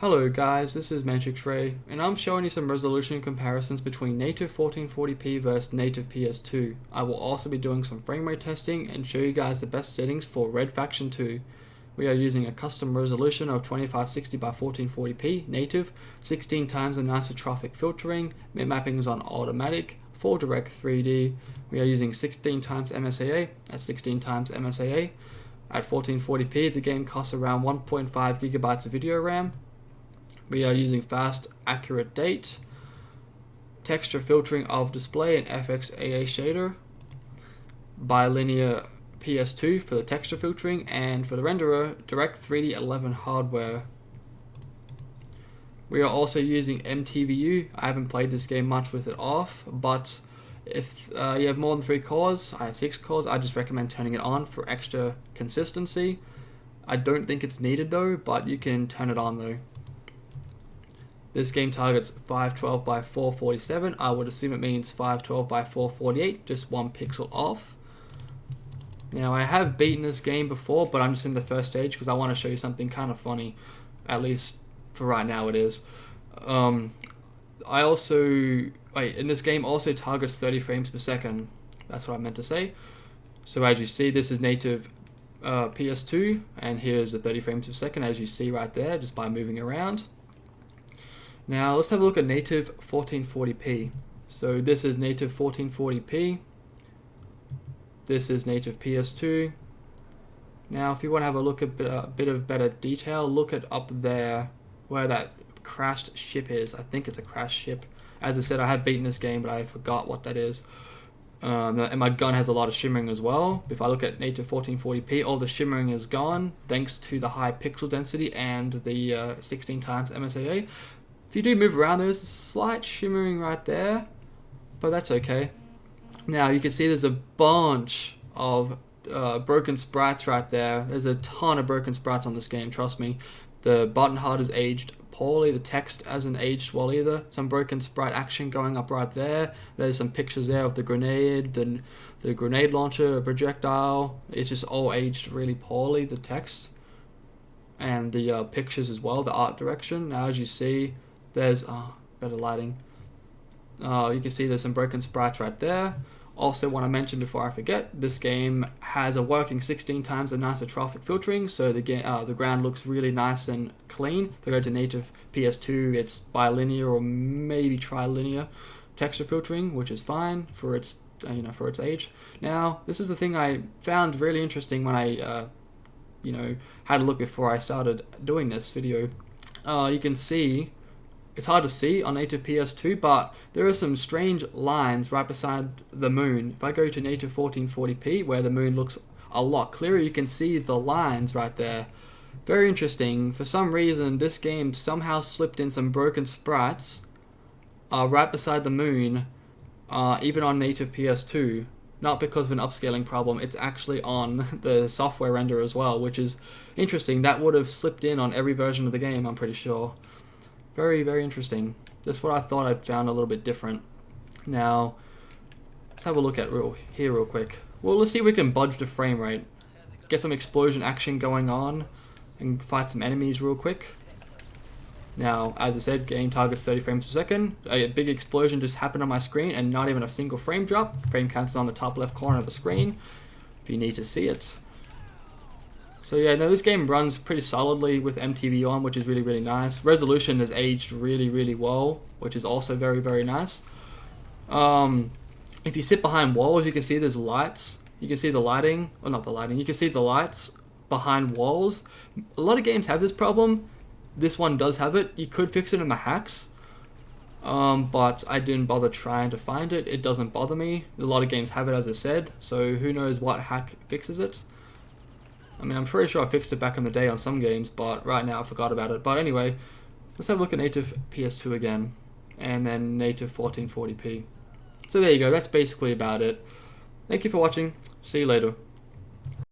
Hello guys, this is Matrix Ray, and I'm showing you some resolution comparisons between native 1440p versus native PS2. I will also be doing some frame rate testing and show you guys the best settings for Red Faction 2. We are using a custom resolution of 2560 by 1440p native, 16 times anisotropic filtering, mapping is on automatic, full direct 3D. We are using 16 times MSAA, that's 16 times MSAA. At 1440p, the game costs around 1.5 gigabytes of video RAM. We are using fast, accurate date, texture filtering of display and FXAA shader, bilinear PS2 for the texture filtering, and for the renderer, Direct 3D 11 hardware. We are also using MTVU. I haven't played this game much with it off, but if you have more than 3 cores, I have 6 cores, I just recommend turning it on for extra consistency. I don't think it's needed though, but you can turn it on though. This game targets 512 by 447. I would assume it means 512 by 448, just 1 pixel off. Now I have beaten this game before, but I'm just in the first stage because I want to show you something kind of funny. At least for right now it is. In this game also targets 30 frames per second. That's what I meant to say. So as you see, this is native PS2, and here's the 30 frames per second as you see right there, just by moving around. Now let's have a look at native 1440p. So this is native 1440p. This is native PS2. Now if you want to have a look at a bit of better detail, look at up there where that crashed ship is. I think it's a crashed ship. As I said, I have beaten this game, but I forgot what that is. And my gun has a lot of shimmering as well. If I look at native 1440p, all the shimmering is gone thanks to the high pixel density and the 16 times MSAA. If you do move around, there's a slight shimmering right there, but that's okay. Now you can see there's a bunch of broken sprites right there. There's a ton of broken sprites on this game, trust me. The button HUD is aged poorly, the text hasn't aged well either. Some broken sprite action going up right there. There's some pictures there of the grenade, the grenade launcher, a projectile. It's just all aged really poorly, the text. And the pictures as well, the art direction. Now as you see, there's better lighting. You can see there's some broken sprites right there. Also want to mention before I forget, this game has a working 16 times anisotropic filtering, so the ground looks really nice and clean. If I go to native PS2, it's bilinear or maybe trilinear texture filtering, which is fine for its for its age. Now this is the thing I found really interesting when I had a look before I started doing this video. You can see. It's hard to see on native PS2, but there are some strange lines right beside the moon. If I go to native 1440p, where the moon looks a lot clearer, you can see the lines right there. Very interesting. For some reason, this game somehow slipped in some broken sprites right beside the moon, even on native PS2. Not because of an upscaling problem, it's actually on the software render as well, which is interesting. That would have slipped in on every version of the game, I'm pretty sure. Very, very interesting. That's what I thought I'd found a little bit different. Now, let's have a look at here real quick. Well, let's see if we can budge the frame rate. Get some explosion action going on and fight some enemies real quick. Now, as I said, game targets 30 frames per second. A big explosion just happened on my screen and not even a single frame drop. Frame count is on the top left corner of the screen if you need to see it. So yeah, no, this game runs pretty solidly with MTV on, which is really, really nice. Resolution has aged really, really well, which is also very, very nice. If you sit behind walls, you can see there's lights. You can see the lighting, or not the lighting, you can see the lights behind walls. A lot of games have this problem. This one does have it. You could fix it in the hacks, but I didn't bother trying to find it. It doesn't bother me. A lot of games have it, as I said, so who knows what hack fixes it. I mean, I'm pretty sure I fixed it back in the day on some games, but right now I forgot about it. But anyway, let's have a look at native PS2 again, and then native 1440p. So there you go, that's basically about it. Thank you for watching, see you later.